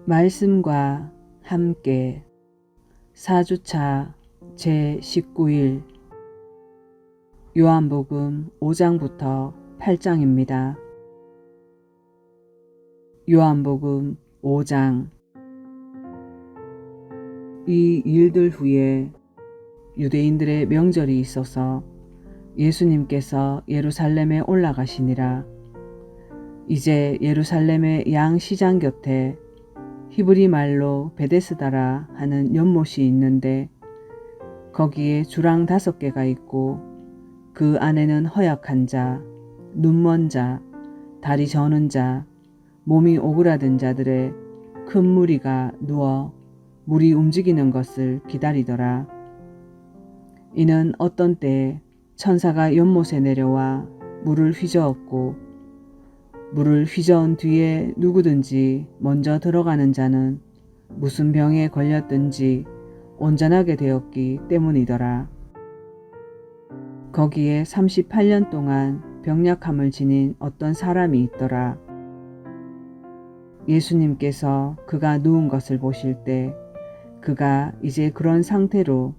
말씀과 함께 4주차 제19일 요한복음 5장부터 8장입니다. 요한복음 5장. 이 일들 후에 유대인들의 명절이 있어서 예수님께서 예루살렘에 올라가시니라. 이제 예루살렘의 양시장 곁에 히브리 말로 베데스다라 하는 연못이 있는데 거기에 주랑 5개가 있고 그 안에는 허약한 자, 눈먼 자, 다리 저는 자, 몸이 오그라든 자들의 큰 무리가 누워 물이 움직이는 것을 기다리더라. 이는 어떤 때에 천사가 연못에 내려와 물을 휘저었고 물을 휘저은 뒤에 누구든지 먼저 들어가는 자는 무슨 병에 걸렸든지 온전하게 되었기 때문이더라. 거기에 38년 동안 병약함을 지닌 어떤 사람이 있더라. 예수님께서 그가 누운 것을 보실 때 그가 이제 그런 상태로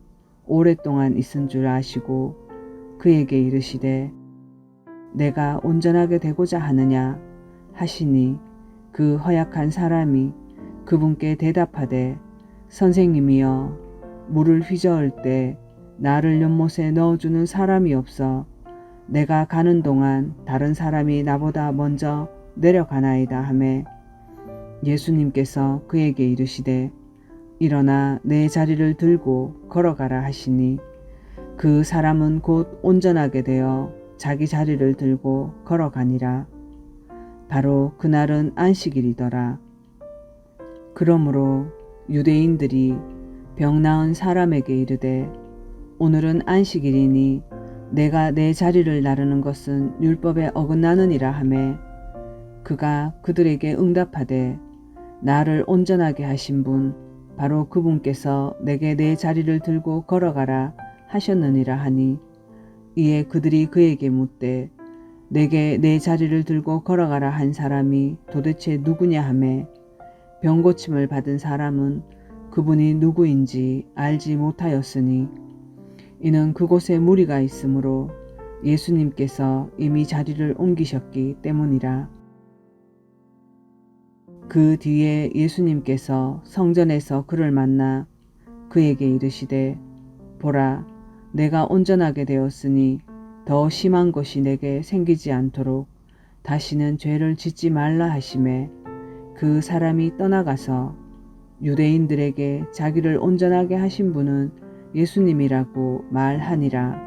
오랫동안 있은 줄 아시고 그에게 이르시되 내가 온전하게 되고자 하느냐 하시니 그 허약한 사람이 그분께 대답하되 선생님이여 물을 휘저을 때 나를 연못에 넣어주는 사람이 없어 내가 가는 동안 다른 사람이 나보다 먼저 내려가나이다 하매 예수님께서 그에게 이르시되 일어나 내 자리를 들고 걸어가라 하시니 그 사람은 곧 온전하게 되어 자기 자리를 들고 걸어가니라. 바로 그날은 안식일이더라. 그러므로 유대인들이 병 나은 사람에게 이르되 오늘은 안식일이니 내가 내 자리를 나르는 것은 율법에 어긋나느니라 하매 그가 그들에게 응답하되 나를 온전하게 하신 분 바로 그분께서 내게 내 자리를 들고 걸어가라 하셨느니라 하니 이에 그들이 그에게 묻되 내게 내 자리를 들고 걸어가라 한 사람이 도대체 누구냐 하매 병고침을 받은 사람은 그분이 누구인지 알지 못하였으니 이는 그곳에 무리가 있으므로 예수님께서 이미 자리를 옮기셨기 때문이라. 그 뒤에 예수님께서 성전에서 그를 만나 그에게 이르시되 보라 내가 온전하게 되었으니 더 심한 것이 내게 생기지 않도록 다시는 죄를 짓지 말라 하시매 그 사람이 떠나가서 유대인들에게 자기를 온전하게 하신 분은 예수님이라고 말하니라.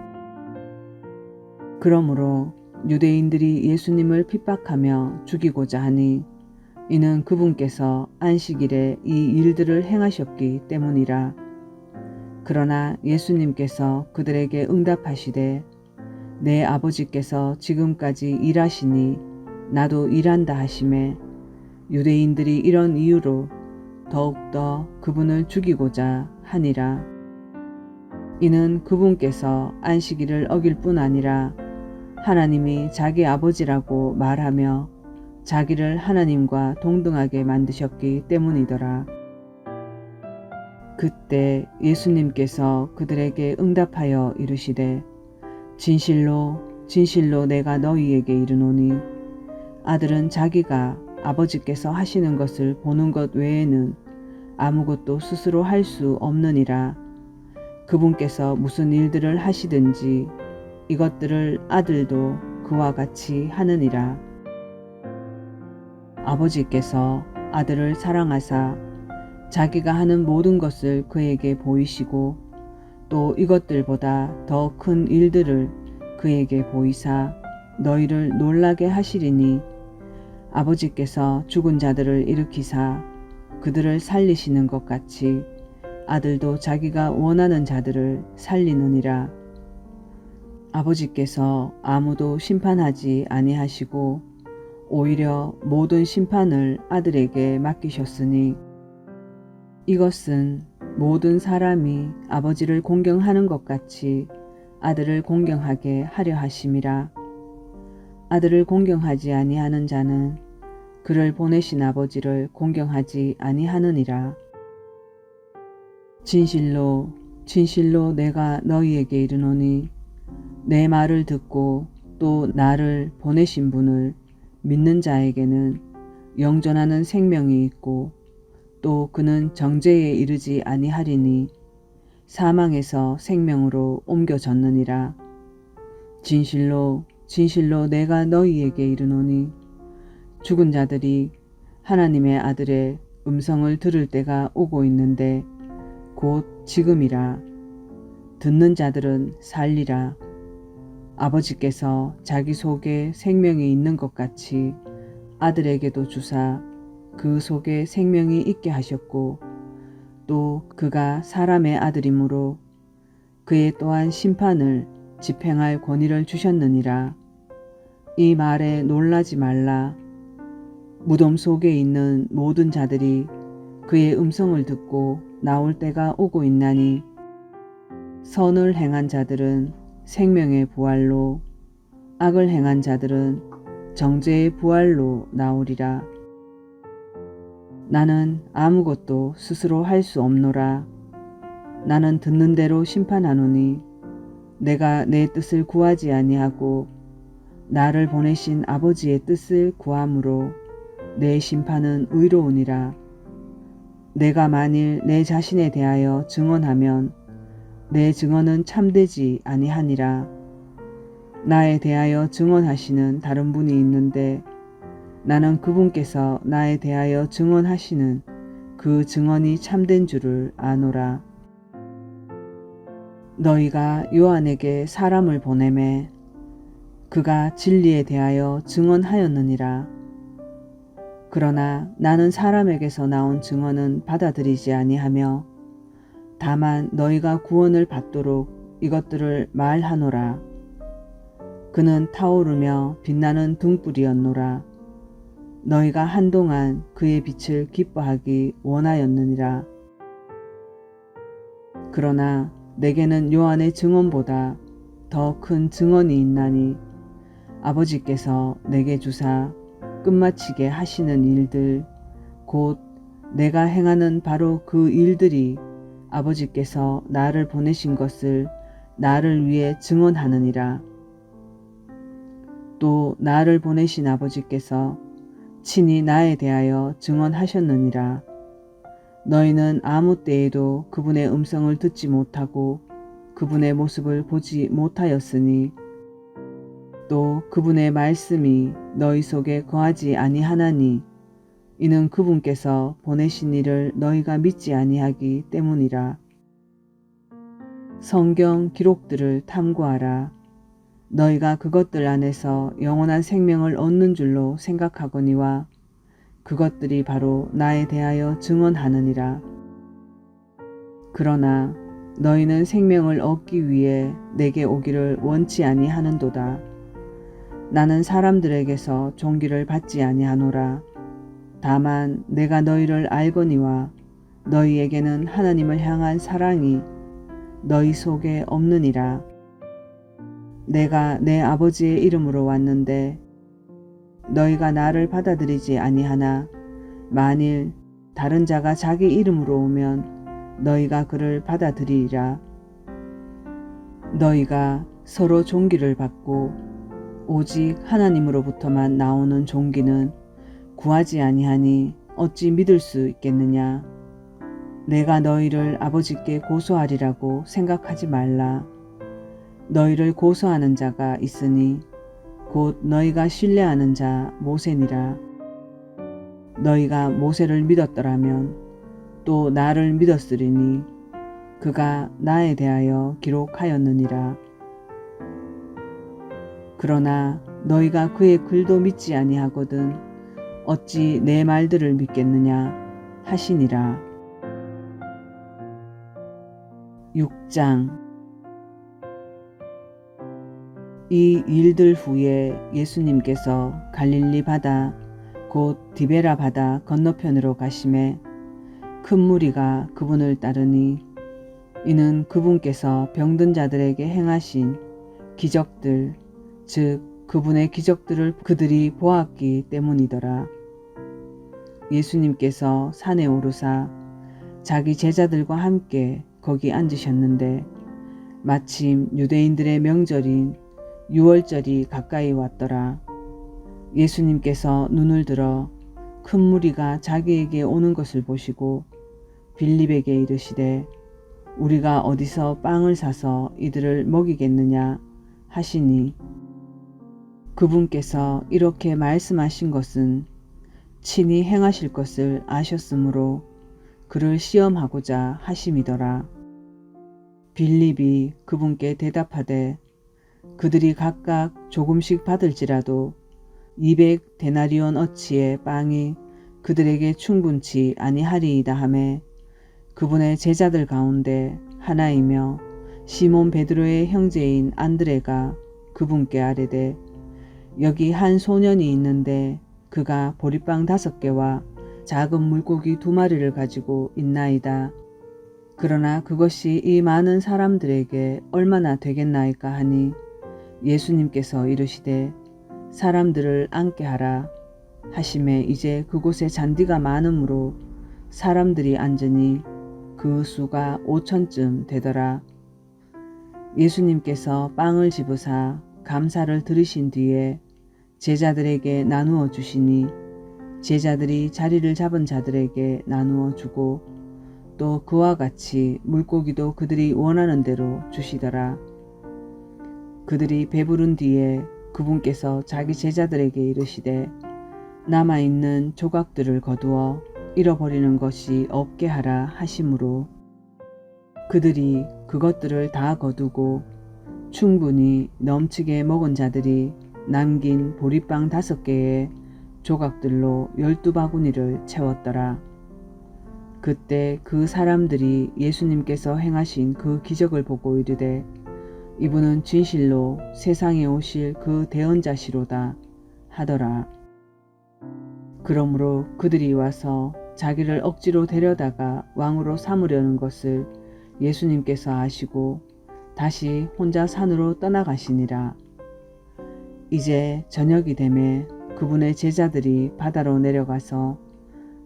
그러므로 유대인들이 예수님을 핍박하며 죽이고자 하니 이는 그분께서 안식일에 이 일들을 행하셨기 때문이라. 그러나 예수님께서 그들에게 응답하시되 내 아버지께서 지금까지 일하시니 나도 일한다 하시매 유대인들이 이런 이유로 더욱더 그분을 죽이고자 하니라. 이는 그분께서 안식일을 어길 뿐 아니라 하나님이 자기 아버지라고 말하며 자기를 하나님과 동등하게 만드셨기 때문이더라. 그때 예수님께서 그들에게 응답하여 이르시되 진실로 진실로 내가 너희에게 이르노니 아들은 자기가 아버지께서 하시는 것을 보는 것 외에는 아무것도 스스로 할 수 없느니라. 그분께서 무슨 일들을 하시든지 이것들을 아들도 그와 같이 하느니라. 아버지께서 아들을 사랑하사 자기가 하는 모든 것을 그에게 보이시고 또 이것들보다 더 큰 일들을 그에게 보이사 너희를 놀라게 하시리니 아버지께서 죽은 자들을 일으키사 그들을 살리시는 것 같이 아들도 자기가 원하는 자들을 살리느니라. 아버지께서 아무도 심판하지 아니하시고 오히려 모든 심판을 아들에게 맡기셨으니 이것은 모든 사람이 아버지를 공경하는 것 같이 아들을 공경하게 하려 하심이라. 아들을 공경하지 아니하는 자는 그를 보내신 아버지를 공경하지 아니하느니라. 진실로 진실로 내가 너희에게 이르노니 내 말을 듣고 또 나를 보내신 분을 믿는 자에게는 영존하는 생명이 있고 또 그는 정죄에 이르지 아니하리니 사망에서 생명으로 옮겨졌느니라. 진실로 진실로 내가 너희에게 이르노니 죽은 자들이 하나님의 아들의 음성을 들을 때가 오고 있는데 곧 지금이라. 듣는 자들은 살리라. 아버지께서 자기 속에 생명이 있는 것 같이 아들에게도 주사 그 속에 생명이 있게 하셨고 또 그가 사람의 아들이므로 그의 또한 심판을 집행할 권위를 주셨느니라. 이 말에 놀라지 말라. 무덤 속에 있는 모든 자들이 그의 음성을 듣고 나올 때가 오고 있나니 선을 행한 자들은 생명의 부활로 악을 행한 자들은 정죄의 부활로 나오리라. 나는 아무것도 스스로 할 수 없노라. 나는 듣는 대로 심판하노니 내가 내 뜻을 구하지 아니하고 나를 보내신 아버지의 뜻을 구함으로 내 심판은 의로우니라. 내가 만일 내 자신에 대하여 증언하면 내 증언은 참되지 아니하니라. 나에 대하여 증언하시는 다른 분이 있는데 나는 그분께서 나에 대하여 증언하시는 그 증언이 참된 줄을 아노라. 너희가 요한에게 사람을 보내매 그가 진리에 대하여 증언하였느니라. 그러나 나는 사람에게서 나온 증언은 받아들이지 아니하며 다만 너희가 구원을 받도록 이것들을 말하노라. 그는 타오르며 빛나는 등불이었노라. 너희가 한동안 그의 빛을 기뻐하기 원하였느니라. 그러나 내게는 요한의 증언보다 더 큰 증언이 있나니 아버지께서 내게 주사 끝마치게 하시는 일들 곧 내가 행하는 바로 그 일들이 아버지께서 나를 보내신 것을 나를 위해 증언하느니라. 또 나를 보내신 아버지께서 친히 나에 대하여 증언하셨느니라. 너희는 아무 때에도 그분의 음성을 듣지 못하고 그분의 모습을 보지 못하였으니 또 그분의 말씀이 너희 속에 거하지 아니하나니 이는 그분께서 보내신 이를 너희가 믿지 아니하기 때문이라. 성경 기록들을 탐구하라. 너희가 그것들 안에서 영원한 생명을 얻는 줄로 생각하거니와 그것들이 바로 나에 대하여 증언하느니라. 그러나 너희는 생명을 얻기 위해 내게 오기를 원치 아니하는도다. 나는 사람들에게서 종기를 받지 아니하노라. 다만 내가 너희를 알거니와 너희에게는 하나님을 향한 사랑이 너희 속에 없느니라. 내가 내 아버지의 이름으로 왔는데 너희가 나를 받아들이지 아니하나 만일 다른 자가 자기 이름으로 오면 너희가 그를 받아들이리라. 너희가 서로 종기를 받고 오직 하나님으로부터만 나오는 종기는 구하지 아니하니 어찌 믿을 수 있겠느냐. 내가 너희를 아버지께 고소하리라고 생각하지 말라. 너희를 고소하는 자가 있으니 곧 너희가 신뢰하는 자 모세니라. 너희가 모세를 믿었더라면 또 나를 믿었으리니 그가 나에 대하여 기록하였느니라. 그러나 너희가 그의 글도 믿지 아니하거든 어찌 내 말들을 믿겠느냐 하시니라. 6장. 이 일들 후에 예수님께서 갈릴리 바다 곧 디베라 바다 건너편으로 가심에 큰 무리가 그분을 따르니 이는 그분께서 병든 자들에게 행하신 기적들 즉 그분의 기적들을 그들이 보았기 때문이더라. 예수님께서 산에 오르사 자기 제자들과 함께 거기 앉으셨는데 마침 유대인들의 명절인 유월절이 가까이 왔더라. 예수님께서 눈을 들어 큰 무리가 자기에게 오는 것을 보시고 빌립에게 이르시되 우리가 어디서 빵을 사서 이들을 먹이겠느냐 하시니 그분께서 이렇게 말씀하신 것은 친히 행하실 것을 아셨으므로 그를 시험하고자 하심이더라. 빌립이 그분께 대답하되 그들이 각각 조금씩 받을지라도 200데나리온 어치의 빵이 그들에게 충분치 아니하리이다 하매 그분의 제자들 가운데 하나이며 시몬 베드로의 형제인 안드레가 그분께 아뢰되 여기 한 소년이 있는데 그가 보리빵 5개와 작은 물고기 2마리를 가지고 있나이다. 그러나 그것이 이 많은 사람들에게 얼마나 되겠나이까 하니 예수님께서 이르시되 사람들을 앉게 하라 하심에 이제 그곳에 잔디가 많으므로 사람들이 앉으니 그 수가 5,000쯤 되더라. 예수님께서 빵을 집으사 감사를 드리신 뒤에 제자들에게 나누어 주시니 제자들이 자리를 잡은 자들에게 나누어 주고 또 그와 같이 물고기도 그들이 원하는 대로 주시더라. 그들이 배부른 뒤에 그분께서 자기 제자들에게 이르시되 남아있는 조각들을 거두어 잃어버리는 것이 없게 하라 하시므로 그들이 그것들을 다 거두고 충분히 넘치게 먹은 자들이 남긴 보리빵 5개의 조각들로 12바구니를 채웠더라. 그때 그 사람들이 예수님께서 행하신 그 기적을 보고 이르되 이분은 진실로 세상에 오실 그 대언자시로다 하더라. 그러므로 그들이 와서 자기를 억지로 데려다가 왕으로 삼으려는 것을 예수님께서 아시고 다시 혼자 산으로 떠나가시니라. 이제 저녁이 되매 그분의 제자들이 바다로 내려가서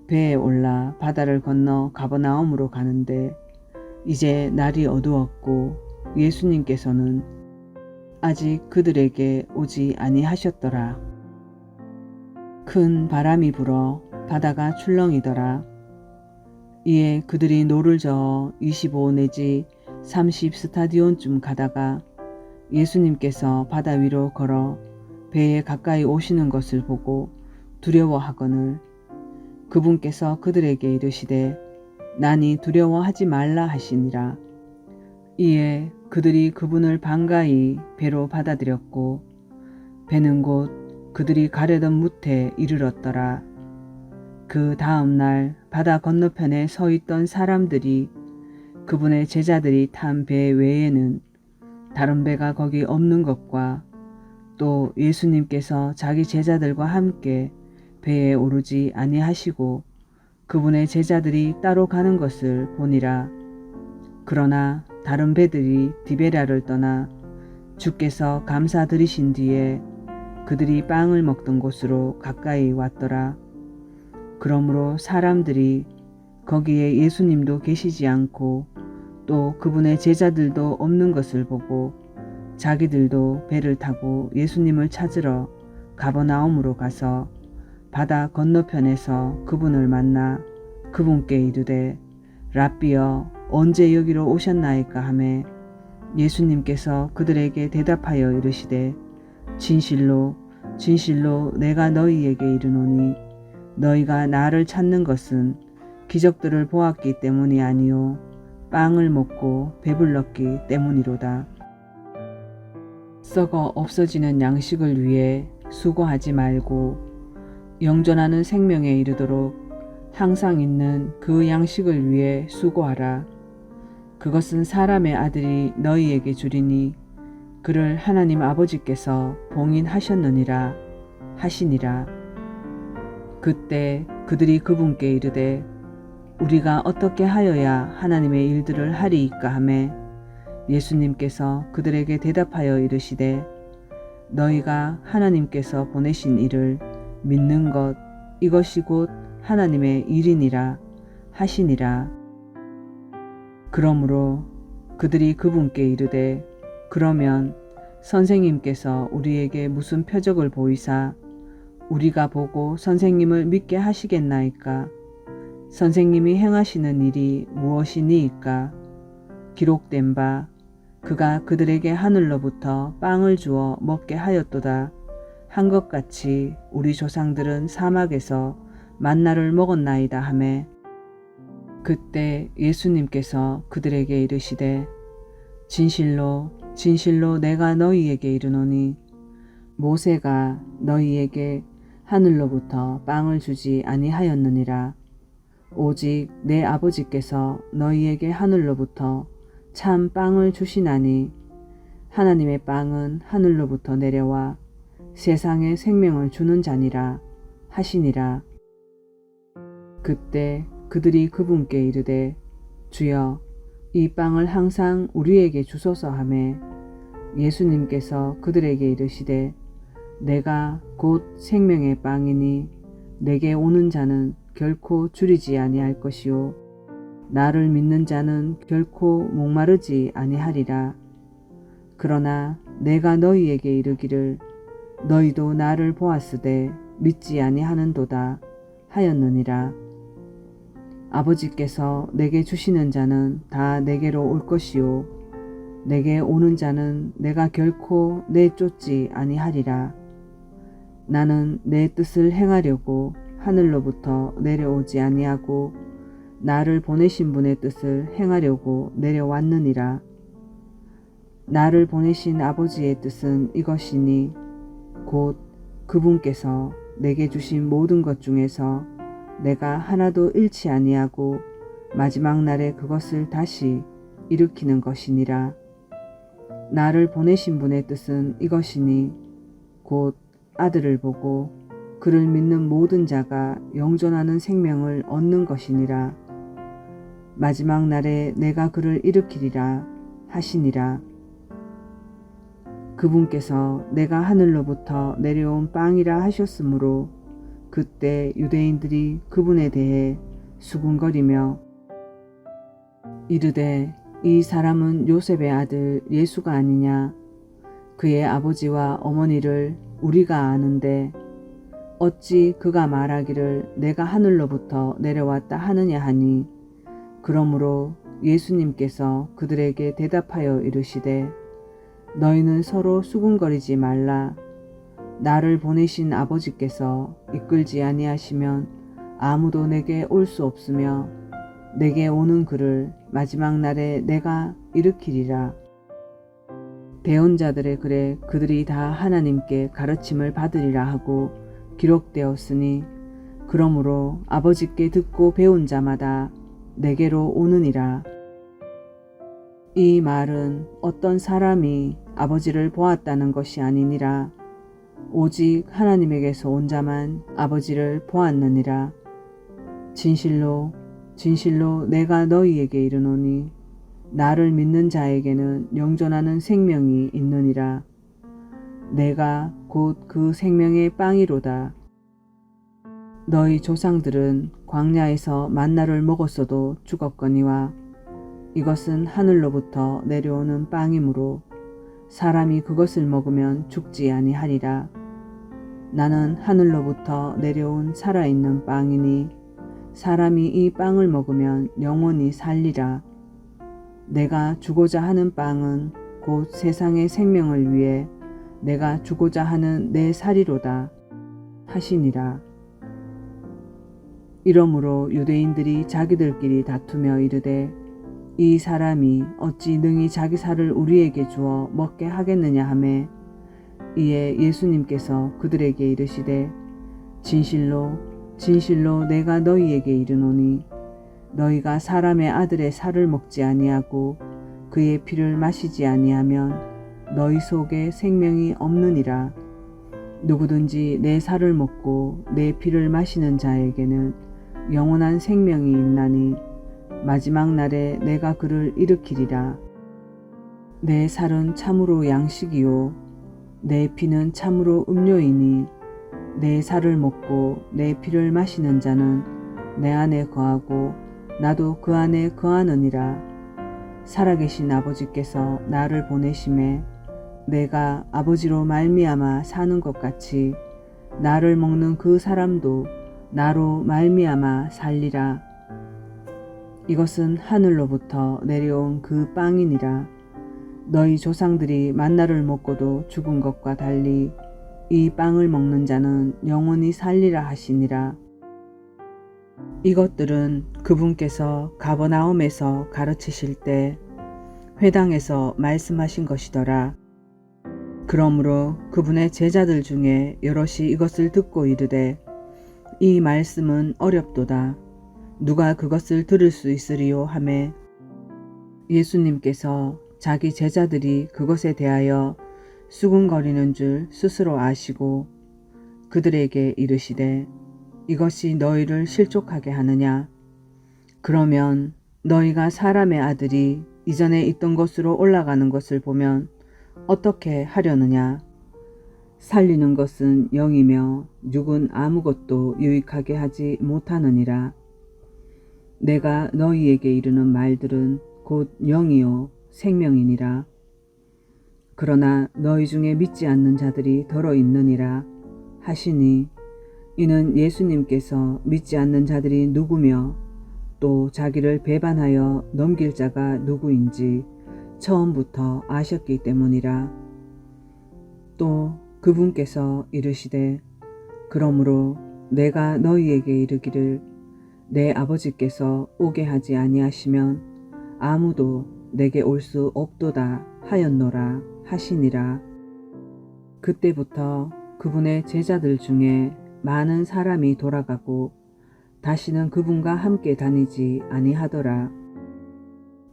배에 올라 바다를 건너 가버나움으로 가는데 이제 날이 어두웠고 예수님께서는 아직 그들에게 오지 아니하셨더라. 큰 바람이 불어 바다가 출렁이더라. 이에 그들이 노를 저어 25 내지 30 스타디온쯤 가다가 예수님께서 바다 위로 걸어 배에 가까이 오시는 것을 보고 두려워하거늘 그분께서 그들에게 이르시되 나니 두려워하지 말라 하시니라. 이에 그들이 그분을 반가이 배로 받아들였고 배는 곧 그들이 가려던 무태에 이르렀더라. 그 다음 날 바다 건너편에 서 있던 사람들이 그분의 제자들이 탄 배 외에는 다른 배가 거기 없는 것과 또 예수님께서 자기 제자들과 함께 배에 오르지 아니하시고 그분의 제자들이 따로 가는 것을 보니라. 그러나 다른 배들이 디베랴를 떠나 주께서 감사드리신 뒤에 그들이 빵을 먹던 곳으로 가까이 왔더라. 그러므로 사람들이 거기에 예수님도 계시지 않고 또 그분의 제자들도 없는 것을 보고 자기들도 배를 타고 예수님을 찾으러 가버나움으로 가서 바다 건너편에서 그분을 만나 그분께 이르되 랍비여 언제 여기로 오셨나이까 하매 예수님께서 그들에게 대답하여 이르시되 진실로 진실로 내가 너희에게 이르노니 너희가 나를 찾는 것은 기적들을 보았기 때문이 아니요 빵을 먹고 배불렀기 때문이로다. 썩어 없어지는 양식을 위해 수고하지 말고 영존하는 생명에 이르도록 항상 있는 그 양식을 위해 수고하라. 그것은 사람의 아들이 너희에게 주리니 그를 하나님 아버지께서 봉인하셨느니라 하시니라. 그때 그들이 그분께 이르되 우리가 어떻게 하여야 하나님의 일들을 하리이까 하매 예수님께서 그들에게 대답하여 이르시되 너희가 하나님께서 보내신 이를 믿는 것 이것이 곧 하나님의 일이니라 하시니라. 그러므로 그들이 그분께 이르되 그러면 선생님께서 우리에게 무슨 표적을 보이사 우리가 보고 선생님을 믿게 하시겠나이까? 선생님이 행하시는 일이 무엇이니이까? 기록된 바 그가 그들에게 하늘로부터 빵을 주어 먹게 하였도다 한 것 같이 우리 조상들은 사막에서 만나를 먹었나이다 하매 그때 예수님께서 그들에게 이르시되 진실로 진실로 내가 너희에게 이르노니 모세가 너희에게 하늘로부터 빵을 주지 아니하였느니라. 오직 내 아버지께서 너희에게 하늘로부터 참 빵을 주시나니 하나님의 빵은 하늘로부터 내려와 세상에 생명을 주는 자니라 하시니라. 그때 그들이 그분께 이르되 주여 이 빵을 항상 우리에게 주소서 하매 예수님께서 그들에게 이르시되 내가 곧 생명의 빵이니 내게 오는 자는 결코 줄이지 아니할 것이요 나를 믿는 자는 결코 목마르지 아니하리라. 그러나 내가 너희에게 이르기를 너희도 나를 보았으되 믿지 아니하는도다 하였느니라. 아버지께서 내게 주시는 자는 다 내게로 올 것이요 내게 오는 자는 내가 결코 내쫓지 아니하리라. 나는 내 뜻을 행하려고 하늘로부터 내려오지 아니하고 나를 보내신 분의 뜻을 행하려고 내려왔느니라. 나를 보내신 아버지의 뜻은 이것이니 곧 그분께서 내게 주신 모든 것 중에서 내가 하나도 잃지 아니하고 마지막 날에 그것을 다시 일으키는 것이니라. 나를 보내신 분의 뜻은 이것이니 곧 아들을 보고 그를 믿는 모든 자가 영존하는 생명을 얻는 것이니라. 마지막 날에 내가 그를 일으키리라 하시니라. 그분께서 내가 하늘로부터 내려온 빵이라 하셨으므로 그때 유대인들이 그분에 대해 수군거리며 이르되 이 사람은 요셉의 아들 예수가 아니냐? 그의 아버지와 어머니를 우리가 아는데 어찌 그가 말하기를 내가 하늘로부터 내려왔다 하느냐 하니 그러므로 예수님께서 그들에게 대답하여 이르시되 너희는 서로 수군거리지 말라. 나를 보내신 아버지께서 이끌지 아니하시면 아무도 내게 올 수 없으며 내게 오는 그를 마지막 날에 내가 일으키리라. 배운 자들의 글에 그들이 다 하나님께 가르침을 받으리라 하고 기록되었으니 그러므로 아버지께 듣고 배운 자마다 내게로 오느니라. 이 말은 어떤 사람이 아버지를 보았다는 것이 아니니라. 오직 하나님에게서 온 자만 아버지를 보았느니라. 진실로 진실로 내가 너희에게 이르노니 나를 믿는 자에게는 영존하는 생명이 있느니라. 내가 곧 그 생명의 빵이로다. 너희 조상들은 광야에서 만나를 먹었어도 죽었거니와 이것은 하늘로부터 내려오는 빵이므로 사람이 그것을 먹으면 죽지 아니하리라. 나는 하늘로부터 내려온 살아있는 빵이니 사람이 이 빵을 먹으면 영원히 살리라. 내가 주고자 하는 빵은 곧 세상의 생명을 위해 내가 주고자 하는 내 살이로다 하시니라. 이러므로 유대인들이 자기들끼리 다투며 이르되 이 사람이 어찌 능히 자기 살을 우리에게 주어 먹게 하겠느냐 하매 이에 예수님께서 그들에게 이르시되 진실로 진실로 내가 너희에게 이르노니 너희가 사람의 아들의 살을 먹지 아니하고 그의 피를 마시지 아니하면 너희 속에 생명이 없느니라. 누구든지 내 살을 먹고 내 피를 마시는 자에게는 영원한 생명이 있나니 마지막 날에 내가 그를 일으키리라. 내 살은 참으로 양식이요 내 피는 참으로 음료이니 내 살을 먹고 내 피를 마시는 자는 내 안에 거하고 나도 그 안에 거하느니라. 살아계신 아버지께서 나를 보내심에 내가 아버지로 말미암아 사는 것 같이 나를 먹는 그 사람도 나로 말미암아 살리라. 이것은 하늘로부터 내려온 그 빵이니라. 너희 조상들이 만나를 먹고도 죽은 것과 달리 이 빵을 먹는 자는 영원히 살리라 하시니라. 이것들은 그분께서 가버나움에서 가르치실 때 회당에서 말씀하신 것이더라. 그러므로 그분의 제자들 중에 여럿이 이것을 듣고 이르되 이 말씀은 어렵도다. 누가 그것을 들을 수 있으리요 하매 예수님께서 자기 제자들이 그것에 대하여 수군거리는 줄 스스로 아시고 그들에게 이르시되 이것이 너희를 실족하게 하느냐? 그러면 너희가 사람의 아들이 이전에 있던 곳으로 올라가는 것을 보면 어떻게 하려느냐? 살리는 것은 영이며 육은 아무것도 유익하게 하지 못하느니라. 내가 너희에게 이르는 말들은 곧 영이요 생명이니라. 그러나 너희 중에 믿지 않는 자들이 더러 있느니라 하시니 이는 예수님께서 믿지 않는 자들이 누구며 또 자기를 배반하여 넘길 자가 누구인지 처음부터 아셨기 때문이라. 또 그분께서 이르시되 그러므로 내가 너희에게 이르기를 내 아버지께서 오게 하지 아니하시면 아무도 내게 올 수 없도다 하였노라 하시니라. 그때부터 그분의 제자들 중에 많은 사람이 돌아가고 다시는 그분과 함께 다니지 아니하더라.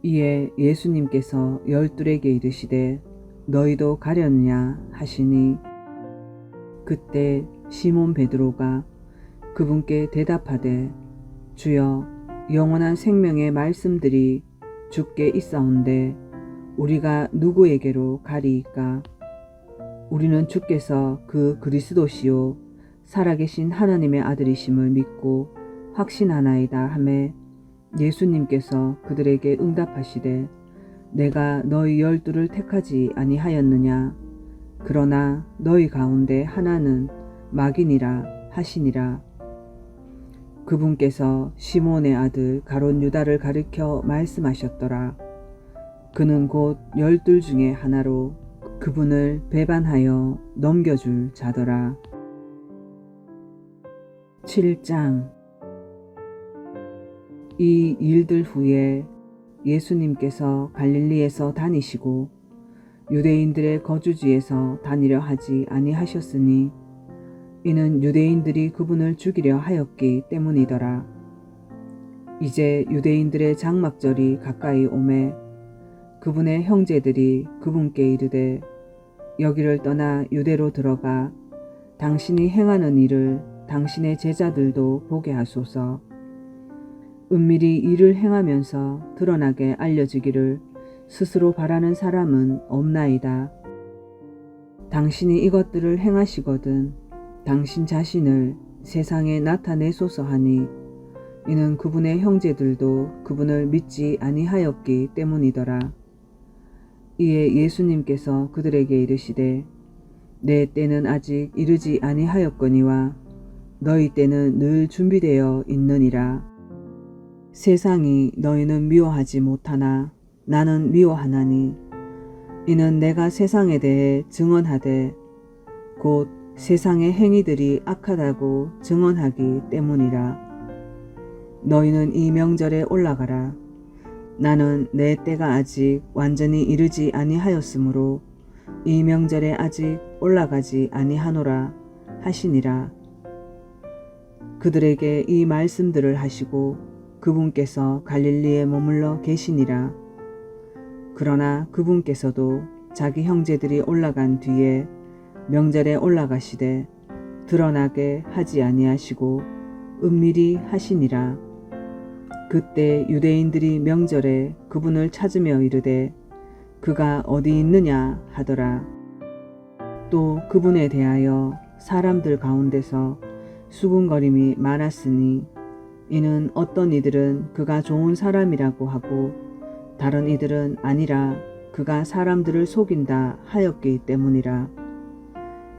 이에 예수님께서 열둘에게 이르시되 너희도 가려느냐 하시니 그때 시몬 베드로가 그분께 대답하되 주여 영원한 생명의 말씀들이 주께 있사온데 우리가 누구에게로 가리이까? 우리는 주께서 그 그리스도시요 살아계신 하나님의 아들이심을 믿고 확신하나이다 하매 예수님께서 그들에게 응답하시되 내가 너희 열둘을 택하지 아니하였느냐? 그러나 너희 가운데 하나는 마귀니라 하시니라. 그분께서 시몬의 아들 가롯 유다를 가리켜 말씀하셨더라. 그는 곧 열둘 중에 하나로 그분을 배반하여 넘겨줄 자더라. 7장. 이 일들 후에 예수님께서 갈릴리에서 다니시고 유대인들의 거주지에서 다니려 하지 아니하셨으니 이는 유대인들이 그분을 죽이려 하였기 때문이더라. 이제 유대인들의 장막절이 가까이 오매 그분의 형제들이 그분께 이르되 여기를 떠나 유대로 들어가 당신이 행하는 일을 당신의 제자들도 보게 하소서. 은밀히 일을 행하면서 드러나게 알려지기를 스스로 바라는 사람은 없나이다. 당신이 이것들을 행하시거든 당신 자신을 세상에 나타내소서 하니 이는 그분의 형제들도 그분을 믿지 아니하였기 때문이더라. 이에 예수님께서 그들에게 이르시되 내 때는 아직 이르지 아니하였거니와 너희 때는 늘 준비되어 있느니라. 세상이 너희는 미워하지 못하나 나는 미워하나니 이는 내가 세상에 대해 증언하되 곧 세상의 행위들이 악하다고 증언하기 때문이라. 너희는 이 명절에 올라가라. 나는 내 때가 아직 완전히 이르지 아니하였으므로 이 명절에 아직 올라가지 아니하노라 하시니라. 그들에게 이 말씀들을 하시고 그분께서 갈릴리에 머물러 계시니라. 그러나 그분께서도 자기 형제들이 올라간 뒤에 명절에 올라가시되 드러나게 하지 아니하시고 은밀히 하시니라. 그때 유대인들이 명절에 그분을 찾으며 이르되 그가 어디 있느냐 하더라. 또 그분에 대하여 사람들 가운데서 수군거림이 많았으니 이는 어떤 이들은 그가 좋은 사람이라고 하고 다른 이들은 아니라 그가 사람들을 속인다 하였기 때문이라.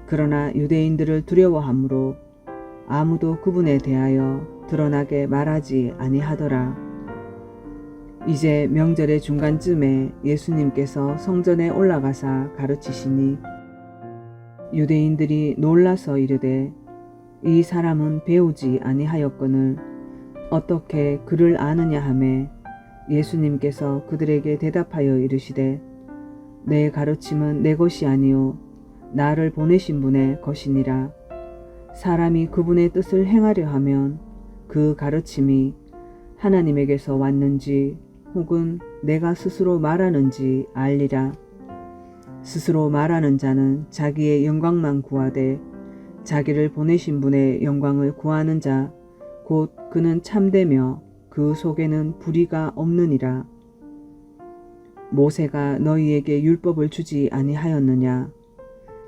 그러나 유대인들을 두려워하므로 아무도 그분에 대하여 드러나게 말하지 아니하더라. 이제 명절의 중간쯤에 예수님께서 성전에 올라가사 가르치시니 유대인들이 놀라서 이르되 이 사람은 배우지 아니하였거늘 어떻게 그를 아느냐 하매 예수님께서 그들에게 대답하여 이르시되 내 가르침은 내 것이 아니요 나를 보내신 분의 것이니라. 사람이 그분의 뜻을 행하려 하면 그 가르침이 하나님에게서 왔는지 혹은 내가 스스로 말하는지 알리라. 스스로 말하는 자는 자기의 영광만 구하되 자기를 보내신 분의 영광을 구하는 자 곧 그는 참되며 그 속에는 불의가 없느니라. 모세가 너희에게 율법을 주지 아니하였느냐?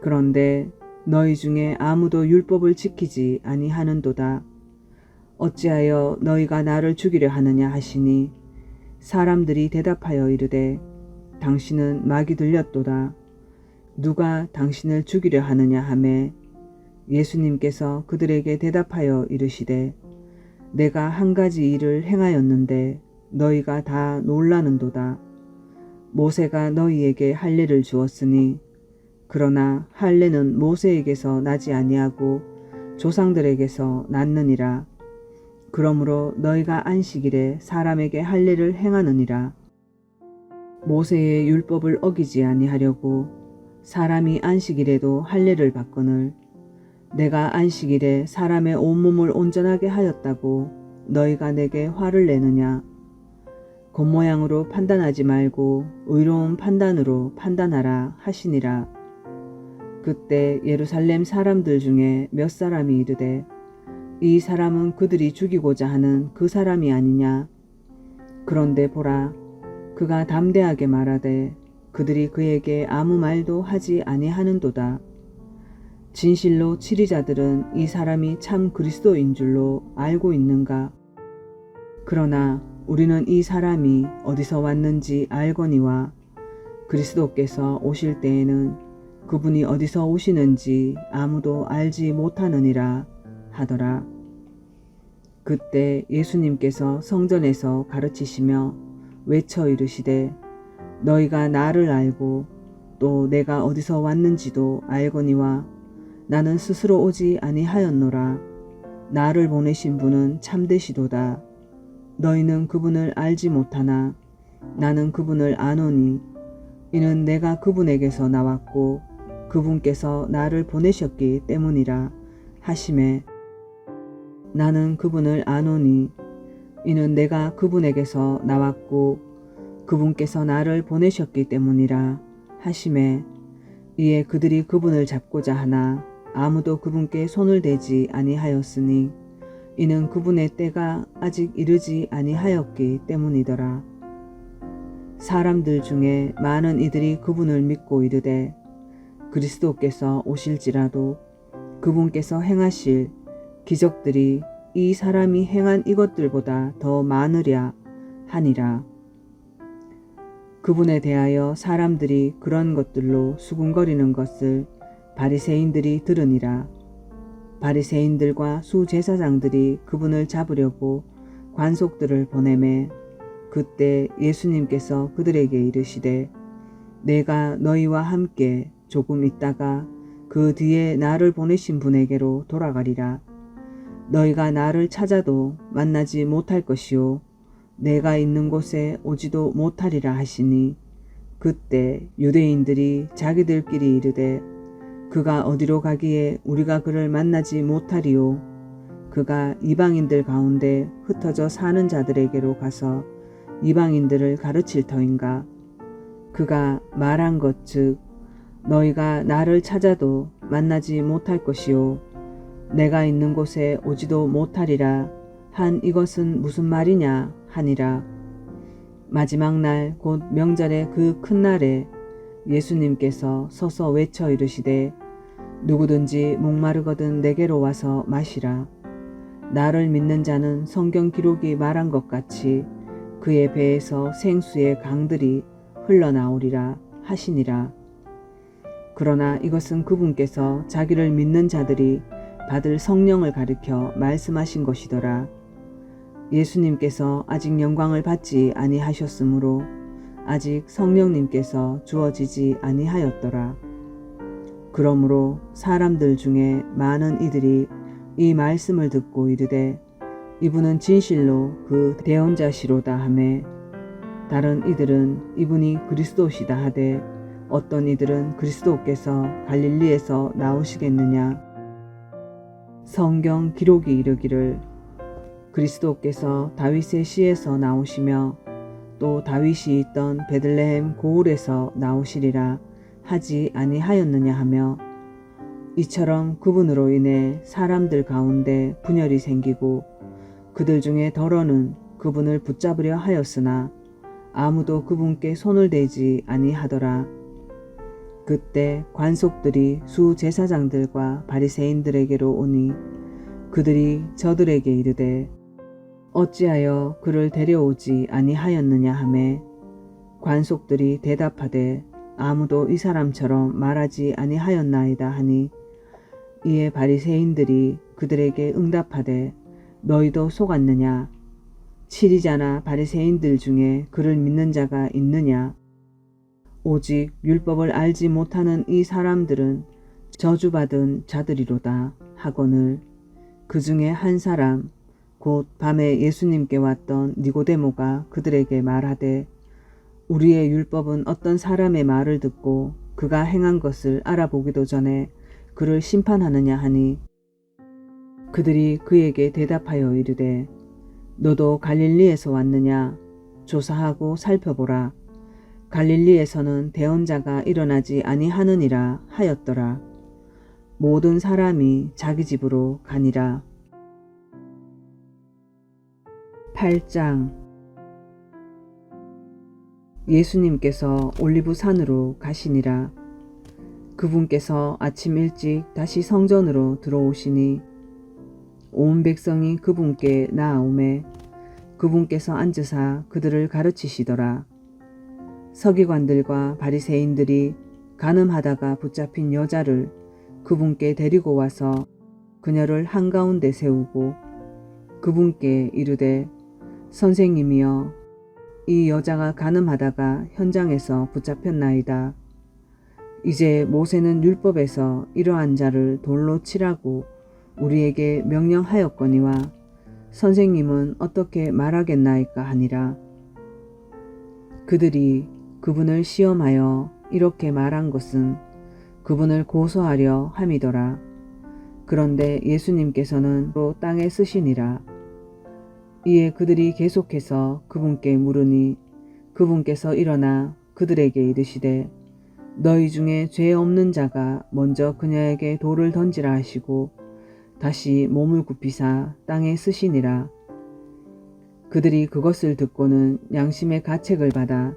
그런데 너희 중에 아무도 율법을 지키지 아니하는도다. 어찌하여 너희가 나를 죽이려 하느냐 하시니 사람들이 대답하여 이르되 당신은 마귀 들렸도다. 누가 당신을 죽이려 하느냐 하매 예수님께서 그들에게 대답하여 이르시되 내가 한 가지 일을 행하였는데 너희가 다 놀라는도다. 모세가 너희에게 할례를 주었으니 그러나 할례는 모세에게서 나지 아니하고 조상들에게서 났느니라. 그러므로 너희가 안식일에 사람에게 할례를 행하느니라. 모세의 율법을 어기지 아니하려고 사람이 안식일에도 할례를 받거늘 내가 안식일에 사람의 온몸을 온전하게 하였다고 너희가 내게 화를 내느냐? 겉모양으로 판단하지 말고 의로운 판단으로 판단하라 하시니라. 그때 예루살렘 사람들 중에 몇 사람이 이르되 이 사람은 그들이 죽이고자 하는 그 사람이 아니냐? 그런데 보라, 그가 담대하게 말하되 그들이 그에게 아무 말도 하지 아니하는도다. 진실로 치리자들은 이 사람이 참 그리스도인 줄로 알고 있는가? 그러나 우리는 이 사람이 어디서 왔는지 알거니와 그리스도께서 오실 때에는 그분이 어디서 오시는지 아무도 알지 못하느니라 하더라. 그때 예수님께서 성전에서 가르치시며 외쳐 이르시되 너희가 나를 알고 또 내가 어디서 왔는지도 알거니와 나는 스스로 오지 아니하였노라. 나를 보내신 분은 참되시도다. 너희는 그분을 알지 못하나 나는 그분을 아노니 이는 내가 그분에게서 나왔고 그분께서 나를 보내셨기 때문이라 하시매 나는 그분을 아노니 이는 내가 그분에게서 나왔고 그분께서 나를 보내셨기 때문이라 하시매 이에 그들이 그분을 잡고자 하나 아무도 그분께 손을 대지 아니하였으니 이는 그분의 때가 아직 이르지 아니하였기 때문이더라. 사람들 중에 많은 이들이 그분을 믿고 이르되 그리스도께서 오실지라도 그분께서 행하실 기적들이 이 사람이 행한 이것들보다 더 많으랴 하니라. 그분에 대하여 사람들이 그런 것들로 수군거리는 것을 바리새인들이 들으니라. 바리새인들과 수제사장들이 그분을 잡으려고 관속들을 보내매 그때 예수님께서 그들에게 이르시되 내가 너희와 함께 조금 있다가 그 뒤에 나를 보내신 분에게로 돌아가리라. 너희가 나를 찾아도 만나지 못할 것이요 내가 있는 곳에 오지도 못하리라 하시니 그때 유대인들이 자기들끼리 이르되 그가 어디로 가기에 우리가 그를 만나지 못하리요 그가 이방인들 가운데 흩어져 사는 자들에게로 가서 이방인들을 가르칠 터인가? 그가 말한 것 즉 너희가 나를 찾아도 만나지 못할 것이요 내가 있는 곳에 오지도 못하리라 한 이것은 무슨 말이냐 하니라. 마지막 날 곧 명절의 그 큰 날에 예수님께서 서서 외쳐 이르시되 누구든지 목마르거든 내게로 와서 마시라. 나를 믿는 자는 성경 기록이 말한 것 같이 그의 배에서 생수의 강들이 흘러나오리라 하시니라. 그러나 이것은 그분께서 자기를 믿는 자들이 받을 성령을 가리켜 말씀하신 것이더라. 예수님께서 아직 영광을 받지 아니하셨으므로 아직 성령님께서 주어지지 아니하였더라. 그러므로 사람들 중에 많은 이들이 이 말씀을 듣고 이르되 이분은 진실로 그 대언자시로다 하매, 다른 이들은 이분이 그리스도시다 하되 어떤 이들은 그리스도께서 갈릴리에서 나오시겠느냐. 성경 기록이 이르기를 그리스도께서 다윗의 씨에서 나오시며 또 다윗이 있던 베들레헴 고을에서 나오시리라 하지 아니하였느냐 하며, 이처럼 그분으로 인해 사람들 가운데 분열이 생기고 그들 중에 더러는 그분을 붙잡으려 하였으나 아무도 그분께 손을 대지 아니하더라. 그때 관속들이 수제사장들과 바리새인들에게로 오니 그들이 저들에게 이르되 어찌하여 그를 데려오지 아니하였느냐 하매, 관속들이 대답하되 아무도 이 사람처럼 말하지 아니하였나이다 하니, 이에 바리새인들이 그들에게 응답하되 너희도 속았느냐. 치리자나 바리새인들 중에 그를 믿는 자가 있느냐. 오직 율법을 알지 못하는 이 사람들은 저주받은 자들이로다 하거늘, 그 중에 한 사람 곧 밤에 예수님께 왔던 니고데모가 그들에게 말하되 우리의 율법은 어떤 사람의 말을 듣고 그가 행한 것을 알아보기도 전에 그를 심판하느냐 하니, 그들이 그에게 대답하여 이르되 너도 갈릴리에서 왔느냐. 조사하고 살펴보라. 갈릴리에서는 대언자가 일어나지 아니하느니라 하였더라. 모든 사람이 자기 집으로 가니라. 8장. 예수님께서 올리브산으로 가시니라. 그분께서 아침 일찍 다시 성전으로 들어오시니 온 백성이 그분께 나아오매 그분께서 앉으사 그들을 가르치시더라. 서기관들과 바리새인들이 간음하다가 붙잡힌 여자를 그분께 데리고 와서 그녀를 한가운데 세우고 그분께 이르되 선생님이여, 이 여자가 간음하다가 현장에서 붙잡혔나이다. 이제 모세는 율법에서 이러한 자를 돌로 치라고 우리에게 명령하였거니와 선생님은 어떻게 말하겠나이까 하니라. 그들이 그분을 시험하여 이렇게 말한 것은 그분을 고소하려 함이더라. 그런데 예수님께서는 또 땅에 쓰시니라. 이에 그들이 계속해서 그분께 물으니 그분께서 일어나 그들에게 이르시되 너희 중에 죄 없는 자가 먼저 그녀에게 돌을 던지라 하시고 다시 몸을 굽히사 땅에 쓰시니라. 그들이 그것을 듣고는 양심의 가책을 받아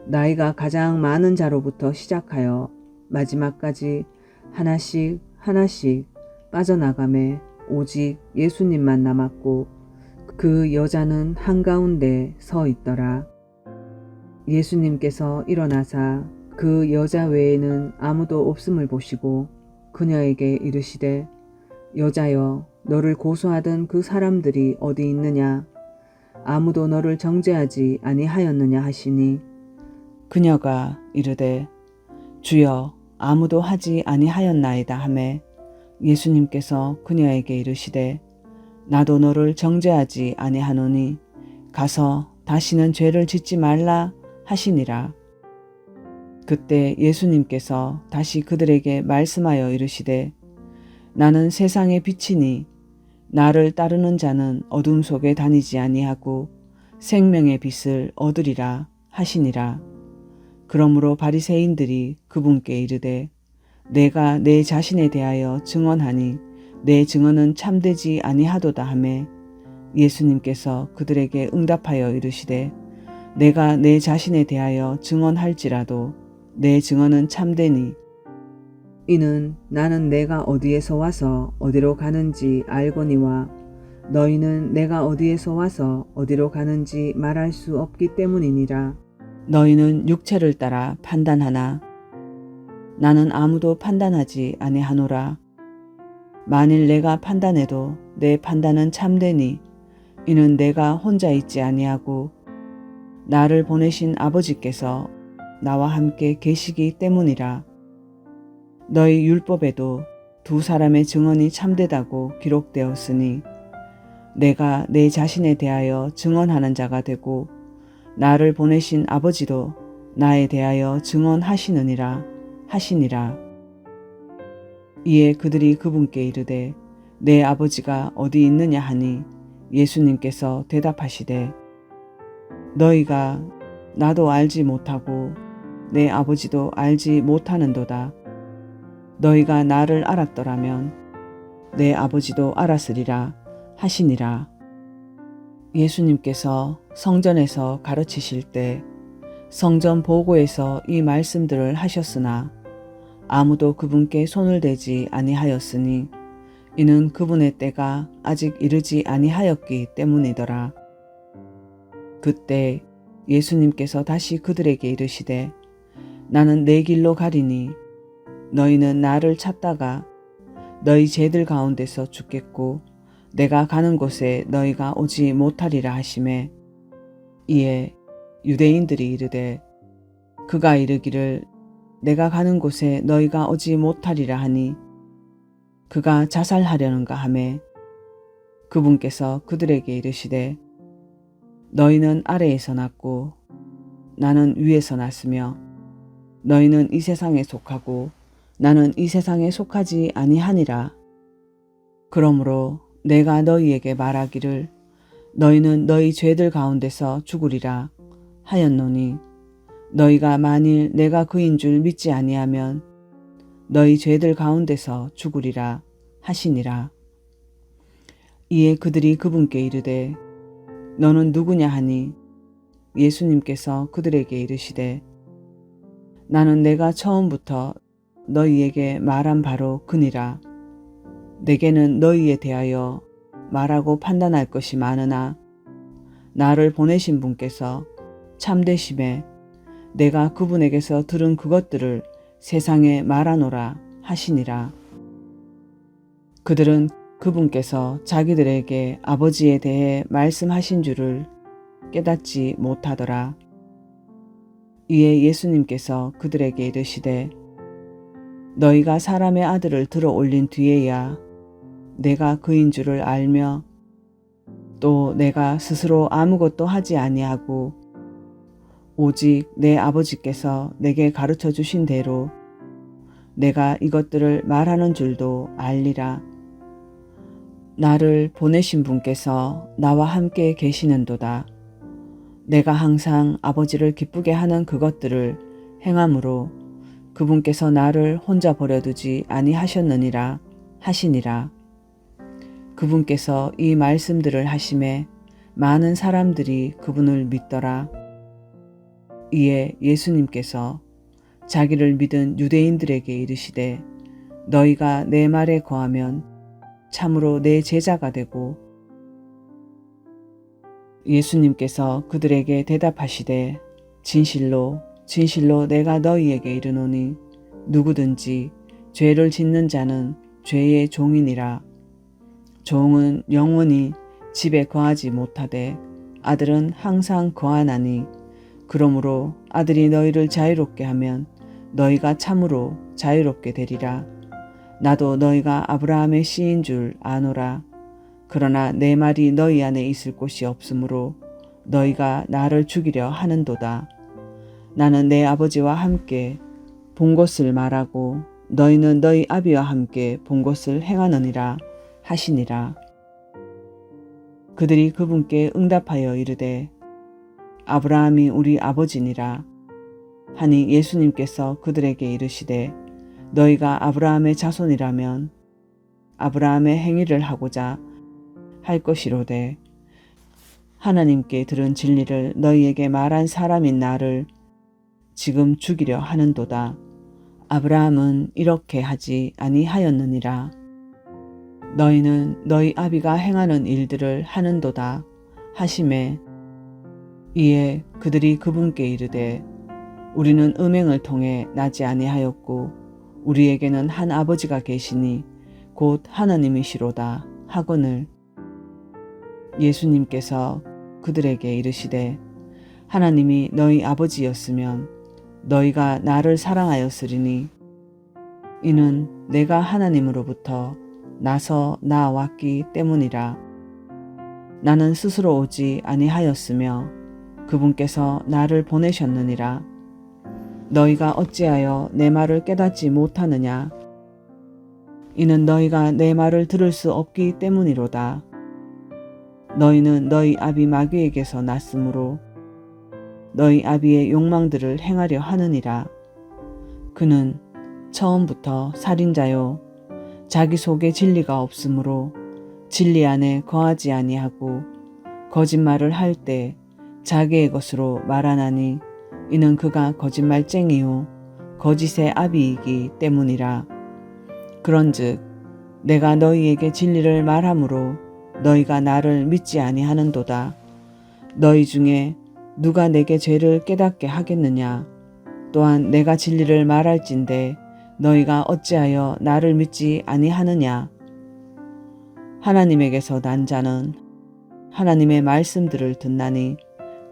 나이가 가장 많은 자로부터 시작하여 마지막까지 하나씩 하나씩 빠져나가매 오직 예수님만 남았고 그 여자는 한가운데 서 있더라. 예수님께서 일어나사 그 여자 외에는 아무도 없음을 보시고 그녀에게 이르시되 여자여, 너를 고소하던 그 사람들이 어디 있느냐. 아무도 너를 정죄하지 아니하였느냐 하시니, 그녀가 이르되 주여, 아무도 하지 아니하였나이다 하매 예수님께서 그녀에게 이르시되 나도 너를 정죄하지 아니하노니 가서 다시는 죄를 짓지 말라 하시니라. 그때 예수님께서 다시 그들에게 말씀하여 이르시되 나는 세상의 빛이니 나를 따르는 자는 어둠 속에 다니지 아니하고 생명의 빛을 얻으리라 하시니라. 그러므로 바리새인들이 그분께 이르되 내가 내 자신에 대하여 증언하니 내 증언은 참되지 아니하도다 하매 예수님께서 그들에게 응답하여 이르시되 내가 내 자신에 대하여 증언할지라도 내 증언은 참되니 이는 나는 내가 어디에서 와서 어디로 가는지 알거니와 너희는 내가 어디에서 와서 어디로 가는지 말할 수 없기 때문이니라. 너희는 육체를 따라 판단하나 나는 아무도 판단하지 아니하노라. 만일 내가 판단해도 내 판단은 참되니 이는 내가 혼자 있지 아니하고 나를 보내신 아버지께서 나와 함께 계시기 때문이라. 너희 율법에도 두 사람의 증언이 참되다고 기록되었으니 내가 내 자신에 대하여 증언하는 자가 되고 나를 보내신 아버지도 나에 대하여 증언하시느니라 하시니라. 이에 그들이 그분께 이르되 내 아버지가 어디 있느냐 하니 예수님께서 대답하시되 너희가 나도 알지 못하고 내 아버지도 알지 못하는도다. 너희가 나를 알았더라면 내 아버지도 알았으리라 하시니라. 예수님께서 성전에서 가르치실 때 성전 보고에서 이 말씀들을 하셨으나 아무도 그분께 손을 대지 아니하였으니 이는 그분의 때가 아직 이르지 아니하였기 때문이더라. 그때 예수님께서 다시 그들에게 이르시되 나는 내 길로 가리니 너희는 나를 찾다가 너희 죄들 가운데서 죽겠고 내가 가는 곳에 너희가 오지 못하리라 하시매 이에 유대인들이 이르되 그가 이르기를 내가 가는 곳에 너희가 오지 못하리라 하니 그가 자살하려는가 하매 그분께서 그들에게 이르시되 너희는 아래에서 났고 나는 위에서 났으며 너희는 이 세상에 속하고 나는 이 세상에 속하지 아니하니라. 그러므로 내가 너희에게 말하기를 너희는 너희 죄들 가운데서 죽으리라 하였노니 너희가 만일 내가 그인 줄 믿지 아니하면 너희 죄들 가운데서 죽으리라 하시니라. 이에 그들이 그분께 이르되 너는 누구냐 하니 예수님께서 그들에게 이르시되 나는 내가 처음부터 너희에게 말한 바로 그니라. 내게는 너희에 대하여 말하고 판단할 것이 많으나 나를 보내신 분께서 참되심에 내가 그분에게서 들은 그것들을 세상에 말하노라 하시니라. 그들은 그분께서 자기들에게 아버지에 대해 말씀하신 줄을 깨닫지 못하더라. 이에 예수님께서 그들에게 이르시되 너희가 사람의 아들을 들어 올린 뒤에야 내가 그인 줄을 알며 또 내가 스스로 아무것도 하지 아니하고 오직 내 아버지께서 내게 가르쳐 주신 대로 내가 이것들을 말하는 줄도 알리라. 나를 보내신 분께서 나와 함께 계시는도다. 내가 항상 아버지를 기쁘게 하는 그것들을 행함으로 그분께서 나를 혼자 버려두지 아니하셨느니라 하시니라. 그분께서 이 말씀들을 하심에 많은 사람들이 그분을 믿더라. 이에 예수님께서 자기를 믿은 유대인들에게 이르시되 너희가 내 말에 거하면 참으로 내 제자가 되고 예수님께서 그들에게 대답하시되 진실로 진실로 내가 너희에게 이르노니 누구든지 죄를 짓는 자는 죄의 종이니라. 종은 영원히 집에 거하지 못하되 아들은 항상 거하나니 그러므로 아들이 너희를 자유롭게 하면 너희가 참으로 자유롭게 되리라. 나도 너희가 아브라함의 씨인 줄 아노라. 그러나 내 말이 너희 안에 있을 곳이 없으므로 너희가 나를 죽이려 하는도다. 나는 내 아버지와 함께 본 것을 말하고 너희는 너희 아비와 함께 본 것을 행하느니라 하시니라. 그들이 그분께 응답하여 이르되 아브라함이 우리 아버지니라 하니 예수님께서 그들에게 이르시되 너희가 아브라함의 자손이라면 아브라함의 행위를 하고자 할 것이로되 하나님께 들은 진리를 너희에게 말한 사람인 나를 지금 죽이려 하는도다. 아브라함은 이렇게 하지 아니하였느니라. 너희는 너희 아비가 행하는 일들을 하는도다 하시매 이에 그들이 그분께 이르되 우리는 음행을 통해 나지 아니하였고 우리에게는 한 아버지가 계시니 곧 하나님이시로다 하거늘 예수님께서 그들에게 이르시되 하나님이 너희 아버지였으면 너희가 나를 사랑하였으리니 이는 내가 하나님으로부터 나서 나왔기 때문이라. 나는 스스로 오지 아니하였으며 그분께서 나를 보내셨느니라. 너희가 어찌하여 내 말을 깨닫지 못하느냐? 이는 너희가 내 말을 들을 수 없기 때문이로다. 너희는 너희 아비 마귀에게서 났으므로 너희 아비의 욕망들을 행하려 하느니라. 그는 처음부터 살인자요 자기 속에 진리가 없으므로 진리 안에 거하지 아니하고 거짓말을 할 때 자기의 것으로 말하나니 이는 그가 거짓말쟁이요 거짓의 아비이기 때문이라. 그런즉 내가 너희에게 진리를 말하므로 너희가 나를 믿지 아니하는도다. 너희 중에 누가 내게 죄를 깨닫게 하겠느냐? 또한 내가 진리를 말할진대 너희가 어찌하여 나를 믿지 아니하느냐? 하나님에게서 난 자는 하나님의 말씀들을 듣나니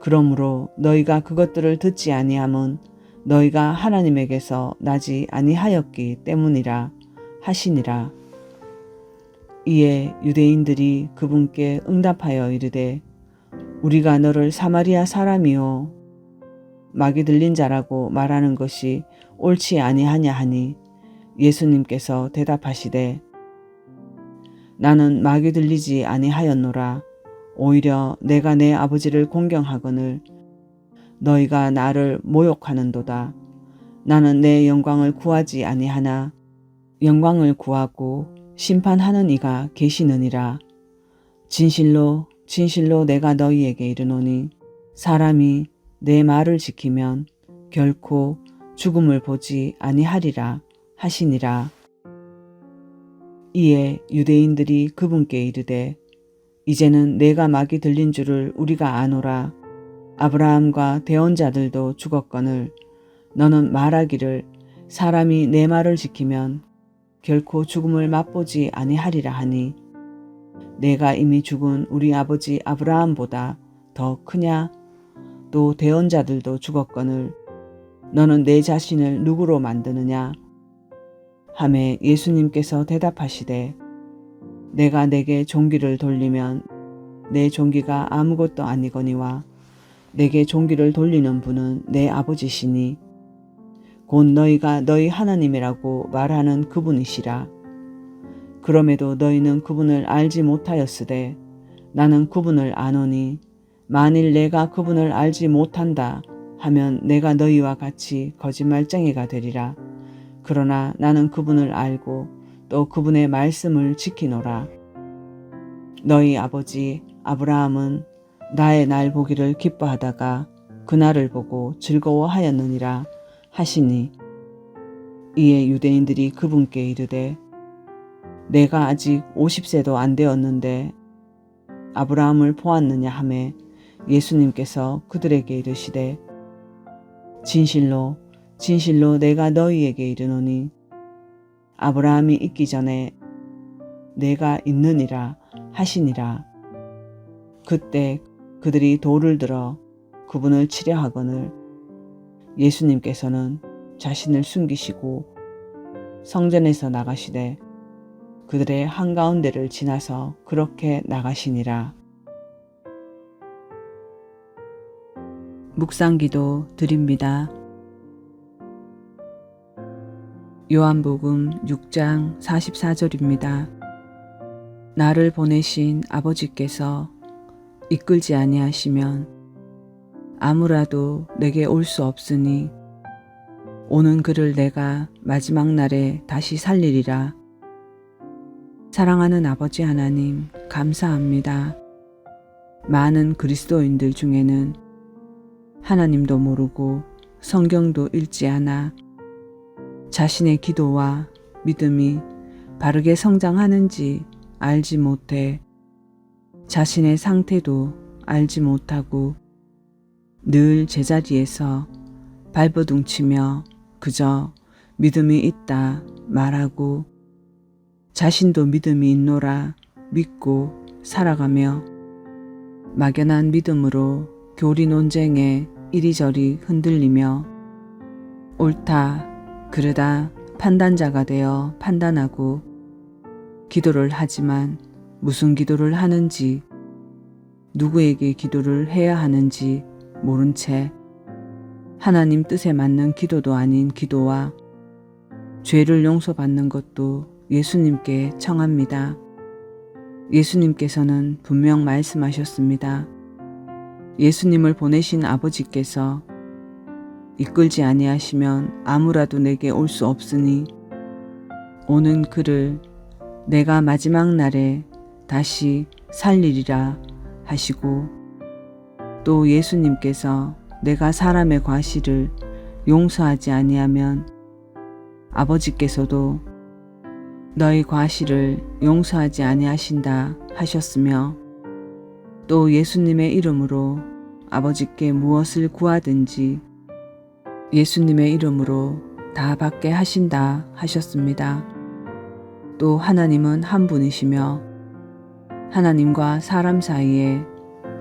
그러므로 너희가 그것들을 듣지 아니함은 너희가 하나님에게서 나지 아니하였기 때문이라 하시니라. 이에 유대인들이 그분께 응답하여 이르되 우리가 너를 사마리아 사람이요 마귀 들린 자라고 말하는 것이 옳지 아니하냐 하니 예수님께서 대답하시되 나는 마귀 들리지 아니하였노라. 오히려 내가 내 아버지를 공경하거늘 너희가 나를 모욕하는도다. 나는 내 영광을 구하지 아니하나 영광을 구하고 심판하는 이가 계시느니라. 진실로 진실로 내가 너희에게 이르노니 사람이 내 말을 지키면 결코 죽음을 보지 아니하리라 하시니라. 이에 유대인들이 그분께 이르되 이제는 내가 마귀 들린 줄을 우리가 아노라. 아브라함과 대언자들도 죽었거늘 너는 말하기를 사람이 내 말을 지키면 결코 죽음을 맛보지 아니하리라 하니 내가 이미 죽은 우리 아버지 아브라함보다 더 크냐? 또 대언자들도 죽었거늘 너는 내 자신을 누구로 만드느냐? 하매 예수님께서 대답하시되 내가 내게 종기를 돌리면 내 종기가 아무것도 아니거니와 내게 종기를 돌리는 분은 내 아버지시니 곧 너희가 너희 하나님이라고 말하는 그분이시라. 그럼에도 너희는 그분을 알지 못하였으되 나는 그분을 아노니 만일 내가 그분을 알지 못한다 하면 내가 너희와 같이 거짓말쟁이가 되리라. 그러나 나는 그분을 알고 또 그분의 말씀을 지키노라. 너희 아버지 아브라함은 나의 날 보기를 기뻐하다가 그날을 보고 즐거워하였느니라 하시니 이에 유대인들이 그분께 이르되 내가 아직 50세도 안 되었는데 아브라함을 보았느냐 하매 예수님께서 그들에게 이르시되 진실로 진실로 내가 너희에게 이르노니 아브라함이 있기 전에 내가 있느니라 하시니라. 그때 그들이 돌을 들어 그분을 치려 하거늘 예수님께서는 자신을 숨기시고 성전에서 나가시되 그들의 한가운데를 지나서 그렇게 나가시니라. 묵상기도 드립니다. 요한복음 6장 44절입니다. 나를 보내신 아버지께서 이끌지 아니하시면 아무라도 내게 올 수 없으니 오는 그를 내가 마지막 날에 다시 살리리라. 사랑하는 아버지 하나님 감사합니다. 많은 그리스도인들 중에는 하나님도 모르고 성경도 읽지 않아 자신의 기도와 믿음이 바르게 성장하는지 알지 못해 자신의 상태도 알지 못하고 늘 제자리에서 발버둥치며 그저 믿음이 있다 말하고 자신도 믿음이 있노라 믿고 살아가며 막연한 믿음으로 교리 논쟁에 이리저리 흔들리며 옳다 그르다 판단자가 되어 판단하고 기도를 하지만 무슨 기도를 하는지 누구에게 기도를 해야 하는지 모른 채 하나님 뜻에 맞는 기도도 아닌 기도와 죄를 용서받는 것도 예수님께 청합니다. 예수님께서는 분명 말씀하셨습니다. 예수님을 보내신 아버지께서 이끌지 아니하시면 아무라도 내게 올 수 없으니 오는 그를 내가 마지막 날에 다시 살리리라 하시고 또 예수님께서 내가 사람의 과실을 용서하지 아니하면 아버지께서도 너희 과실을 용서하지 아니하신다 하셨으며 또 예수님의 이름으로 아버지께 무엇을 구하든지 예수님의 이름으로 다 받게 하신다 하셨습니다. 또 하나님은 한 분이시며 하나님과 사람 사이에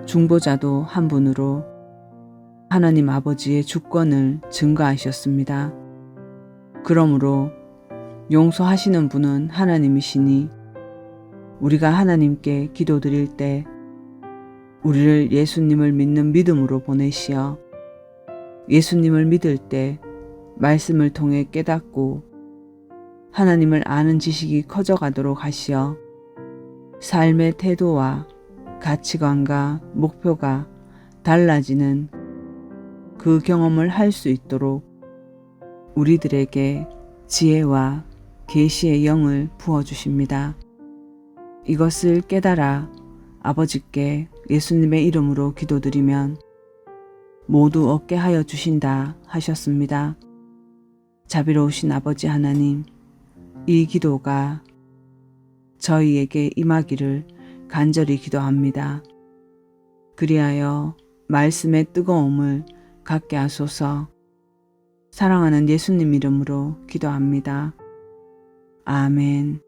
중보자도 한 분으로 하나님 아버지의 주권을 증거하셨습니다. 그러므로 용서하시는 분은 하나님이시니 우리가 하나님께 기도드릴 때 우리를 예수님을 믿는 믿음으로 보내시어 예수님을 믿을 때 말씀을 통해 깨닫고 하나님을 아는 지식이 커져가도록 하시어 삶의 태도와 가치관과 목표가 달라지는 그 경험을 할 수 있도록 우리들에게 지혜와 계시의 영을 부어주십니다. 이것을 깨달아 아버지께 예수님의 이름으로 기도드리면 모두 얻게 하여 주신다 하셨습니다. 자비로우신 아버지 하나님, 이 기도가 저희에게 임하기를 간절히 기도합니다. 그리하여 말씀의 뜨거움을 갖게 하소서. 사랑하는 예수님 이름으로 기도합니다. 아멘.